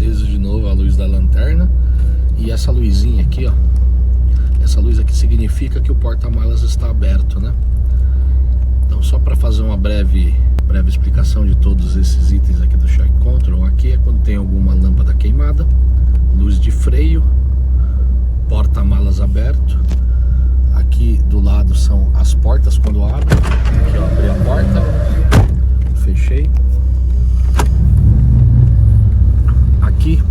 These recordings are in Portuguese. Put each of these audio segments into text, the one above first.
vezes de novo a luz da lanterna. E essa luzinha aqui, ó, essa luz aqui significa que o porta-malas está aberto, né? Então, só para fazer uma breve explicação de todos esses itens aqui do Track Control, aqui é quando tem alguma lâmpada queimada, luz de freio, porta-malas aberto. Aqui do lado são as portas quando abre. Aqui eu abri a porta, fechei. Aqui,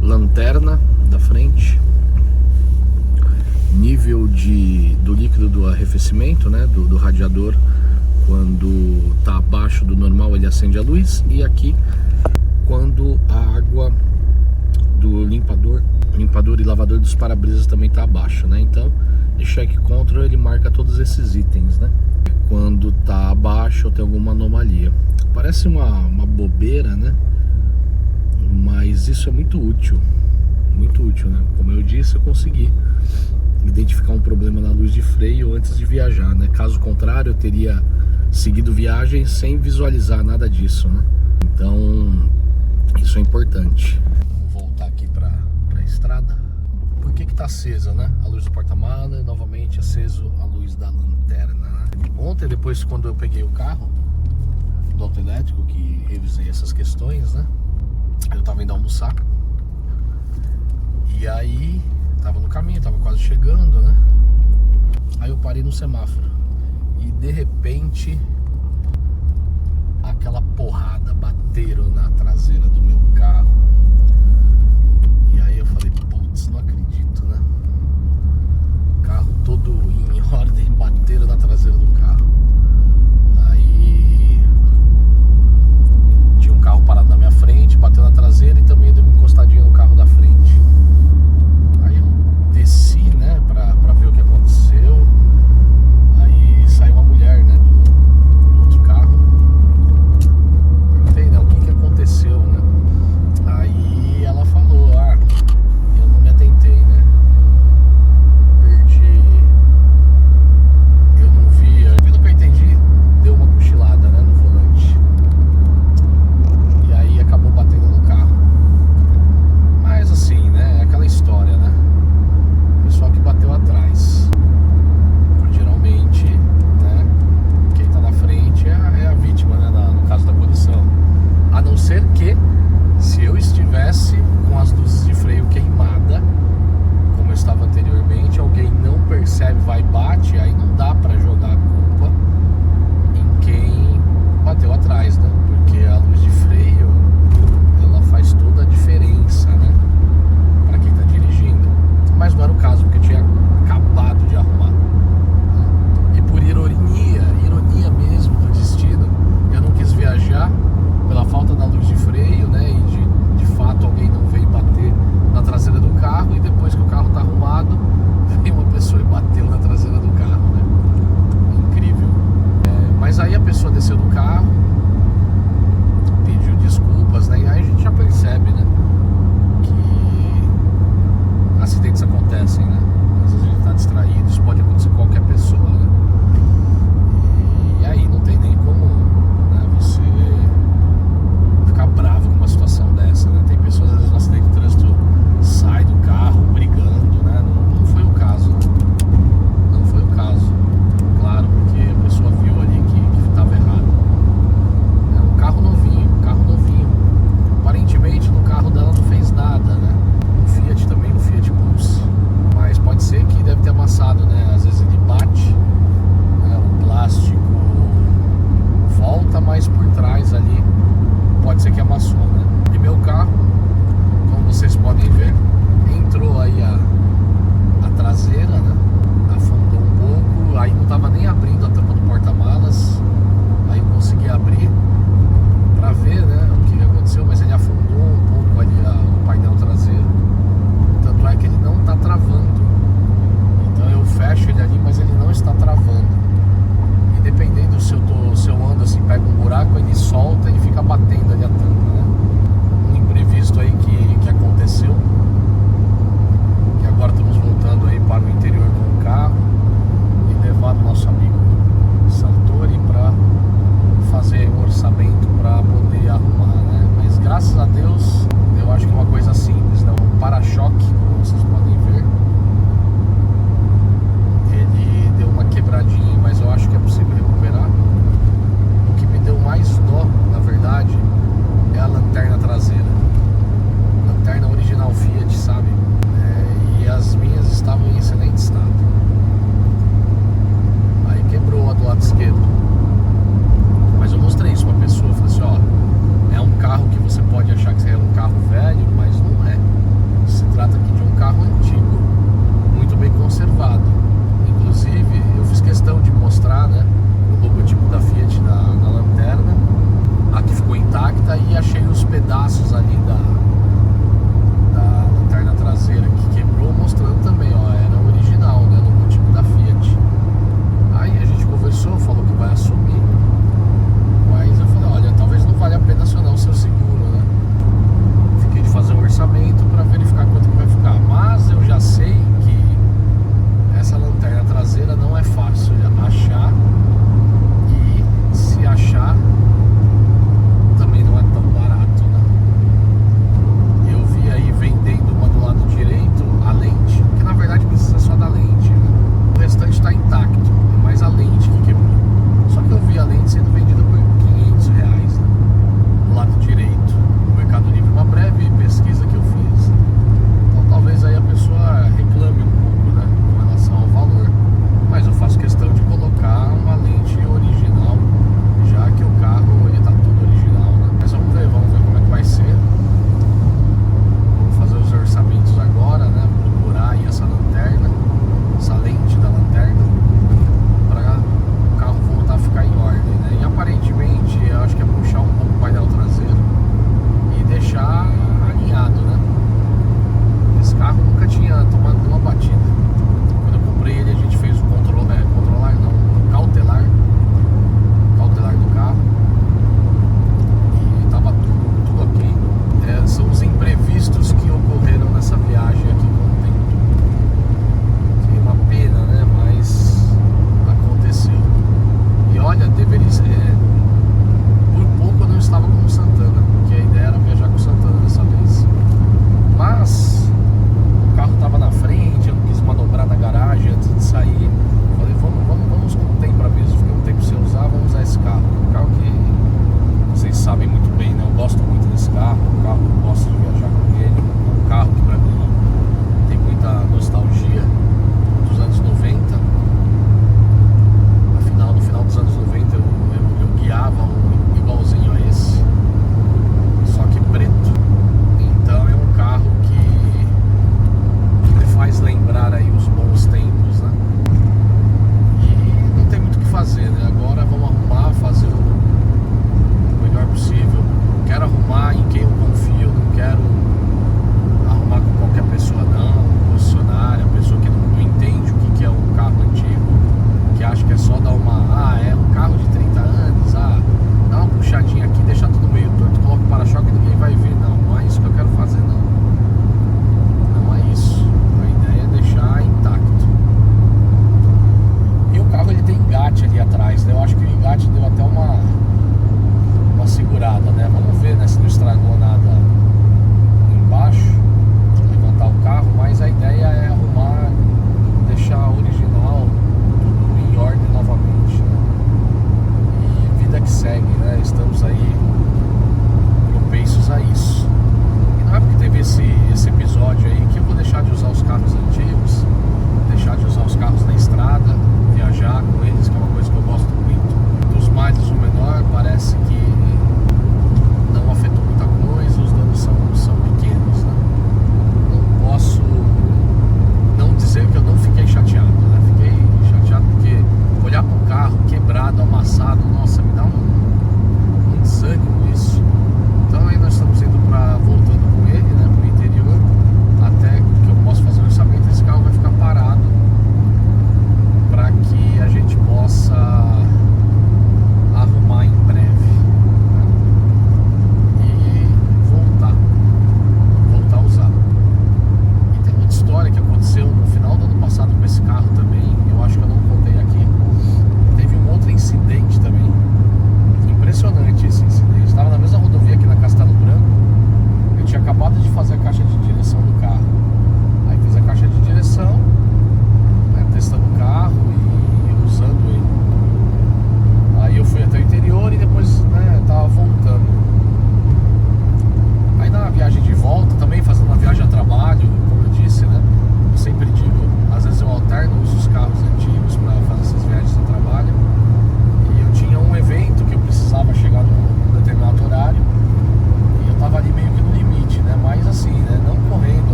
lanterna da frente, nível do líquido do arrefecimento, né, do radiador. Quando está abaixo do normal ele acende a luz. E aqui quando a água do limpador e lavador dos para-brisas também está abaixo, né? Então o Track Control ele marca todos esses itens, né? Quando está abaixo ou tem alguma anomalia. Parece uma bobeira, né? Mas isso é muito útil, né? Como eu disse, eu consegui identificar um problema na luz de freio antes de viajar, né? Caso contrário, eu teria seguido viagem sem visualizar nada disso, né? Então isso é importante. Vou voltar aqui para a estrada. Por que tá acesa, né? A luz do porta-malas, novamente aceso a luz da lanterna, né? Ontem, depois, quando eu peguei o carro do auto elétrico, que revisei essas questões, né? Eu tava indo almoçar. E aí tava no caminho, tava quase chegando, né? Aí eu parei no semáforo. E de repente aquela porrada bateram na traseira do meu carro. E aí eu falei, putz, não acredito, né? Carro todo em ordem, bateram na traseira do carro. Aí tinha um carro parado na minha frente, bateu na traseira e também deu uma encostadinha no carro da frente. Aí eu desci, né, pra ver o que aconteceu. Aí saiu uma mulher, né, do outro carro. Perguntei, né, o que aconteceu, né?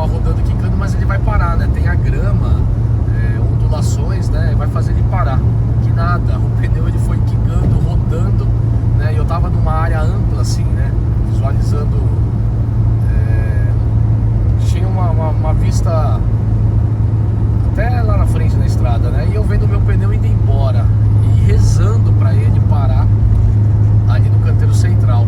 continuar rodando, quicando, mas ele vai parar, né? Tem a grama, ondulações, né? Vai fazer ele parar. Que nada, o pneu ele foi quicando, rodando, né? E eu tava numa área ampla assim, né? Visualizando, tinha uma vista até lá na frente da estrada, né? E eu vendo o meu pneu indo embora e rezando pra ele parar ali no canteiro central.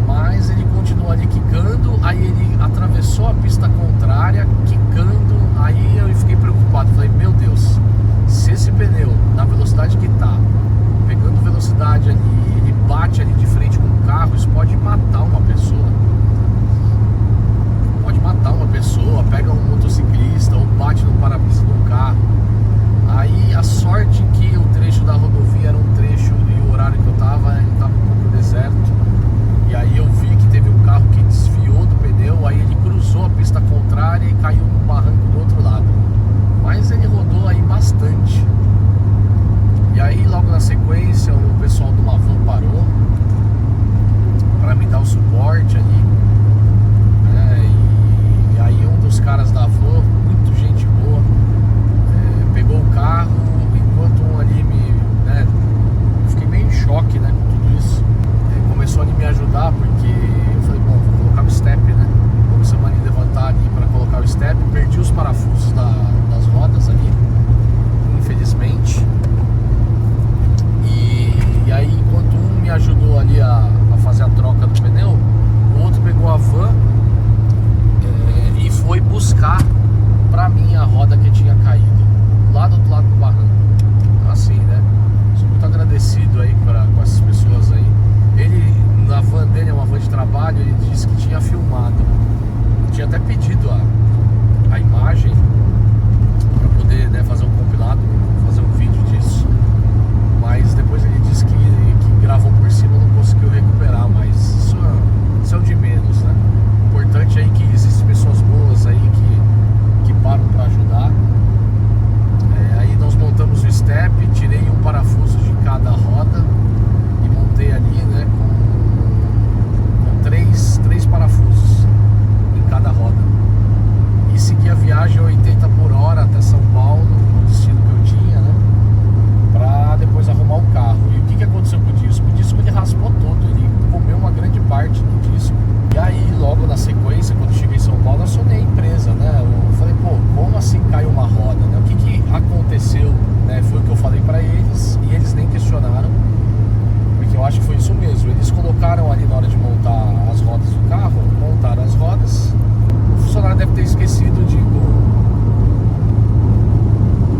Mas ele continuou ali quicando, aí ele atravessou a pista contrária, quicando, aí eu fiquei preocupado, falei, meu Deus, se esse pneu, na velocidade que tá, pegando velocidade ali, ele bate ali de frente com o carro, isso pode matar uma pessoa. Pode matar uma pessoa, pega um motociclista ou bate no para-brisa de um carro. Aí a sorte que o trecho da rodovia era um trecho, e o horário que eu tava, ele tava um pouco deserto. E aí eu vi que teve um carro que desviou do pneu, aí ele cruzou a pista contrária e caiu no barranco do outro lado. Mas ele rodou aí bastante. E aí logo na sequência o pessoal de uma van parou para me dar o suporte ali, né? E aí um dos caras da van, muito gente boa, pegou o carro, enquanto um ali né, eu fiquei meio em choque, né, com tudo isso. Começou ali me ajudar, porque eu falei, bom, vou colocar o step, né? Vou precisar ali levantar ali para colocar o step. Perdi os parafusos das rodas ali, infelizmente. E aí, enquanto um me ajudou ali a fazer a troca do pneu, o outro pegou a van e foi buscar pra mim a roda que tinha caído lá do outro lado do barranco. Então, assim, né? Sou muito agradecido aí com essas pessoas aí. Ele, na van dele, é uma van de trabalho, ele disse que tinha filmado. Eu tinha até pedido a imagem para poder, né, fazer um compilado, fazer um vídeo disso. Mas depois ele disse que gravou por cima, não conseguiu recuperar. Mas isso é o de menos, né? O importante aí é que existem pessoas boas aí que param para ajudar. Aí nós montamos o step, tirei um parafuso de cada roda e montei ali, né, com três parafusos em cada roda. E segui a viagem a 80 por hora até São Paulo, no destino que eu tinha, né, pra depois arrumar o carro. E o que aconteceu com o disco? O disco ele raspou todo, ele comeu uma grande parte do disco. E aí, logo na sequência, quando cheguei em São Paulo, eu acionei a empresa, né? Eu falei, pô, como assim caiu uma roda, né? O que aconteceu, né? Foi o que eu falei pra eles e eles nem questionaram, porque eu acho que foi isso mesmo. Eles colocaram ali na hora de montar as rodas do carro, montaram as rodas. O funcionário deve ter esquecido de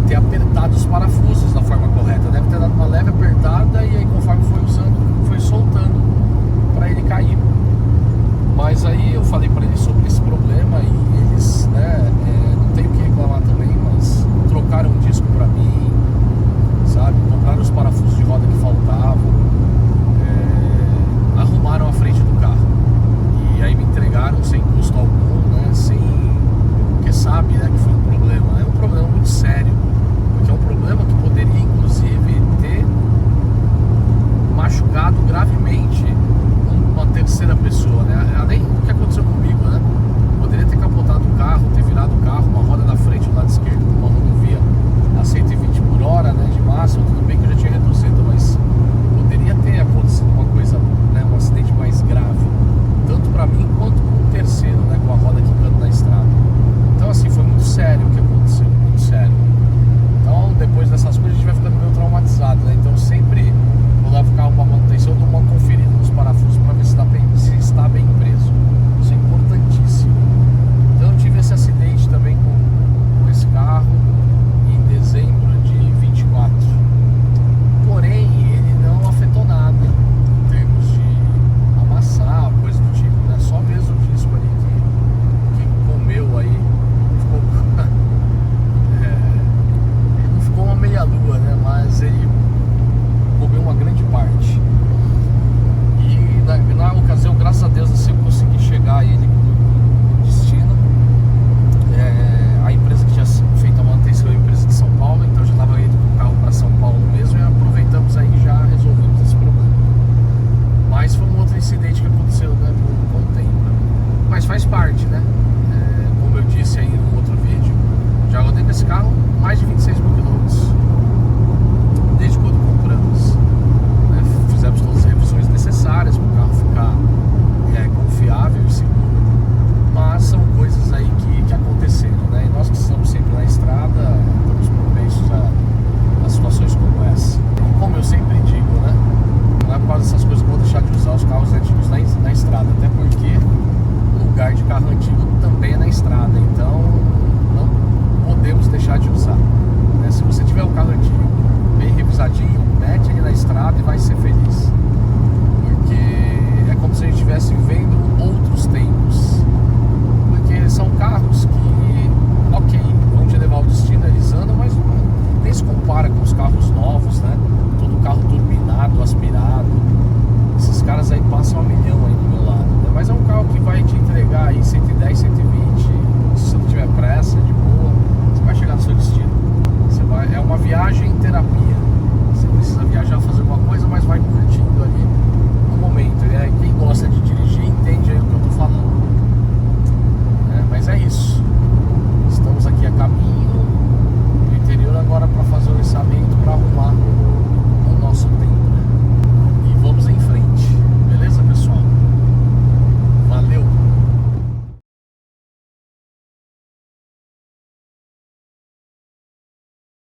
ter apertado os parafusos da forma correta. Deve ter dado uma leve apertada e aí conforme foi usando, foi soltando pra ele cair. Mas aí eu falei pra eles sobre esse problema e eles, né, não tenho o que reclamar também, mas trocaram um disco pra mim, sabe, compraram os parafusos de roda que faltavam, arrumaram a frente do carro e aí me entregaram sem custo algum, né, porque sabe, né, que foi um problema, é um problema muito sério, porque é um problema que poderia inclusive ter machucado gravemente uma terceira pessoa, né? Além do que aconteceu comigo, né? Poderia ter capotado o carro, ter virado o carro, uma roda da frente do lado esquerdo, uma rodovia a 120 por hora, né? De máximo, tudo bem que eu já tinha reduzido, mas poderia ter acontecido uma coisa, né? Um acidente mais grave, tanto pra mim quanto com o terceiro, né? Com a roda quicando na estrada. Então, assim, foi muito sério o que aconteceu, muito sério. Então, depois dessas coisas, a gente vai ficando meio traumatizado, né? Então, sempre vou levar o carro para manutenção, eu dou uma conferida nos parafusos para ver se está bem preso. Isso é importantíssimo. Então, eu tive esse acidente também com esse carro em dezembro de 24. Porém, ele não afetou nada em termos de amassar, coisa do tipo, né? Só mesmo o disco ali que comeu aí. Ele não ficou uma meia-lua, né? Mas ele comeu uma grande parte. E na ocasião, graças a Deus, assim, eu consegui chegar a ele no destino. A empresa que tinha feito a manutenção é a empresa de São Paulo, então eu já estava indo com o carro para São Paulo mesmo e aproveitamos aí e já resolvemos esse problema. Mas foi um outro incidente que aconteceu, né, com o tempo. Mas faz parte, né? disse aí no outro vídeo, já rodei com esse carro mais de 26 mil quilômetros desde quando compramos, né? Fizemos todas as revisões necessárias para o carro ficar confiável e seguro, mas são coisas aí que aconteceram, né? E nós que estamos sempre na estrada estamos propensos a situações como essa. E como eu sempre digo, né, não é por causa dessas coisas que eu vou deixar de usar os carros antigos na estrada, até porque o lugar de carro antigo também é na estrada, então não podemos deixar de usar, né? Se você tiver um carro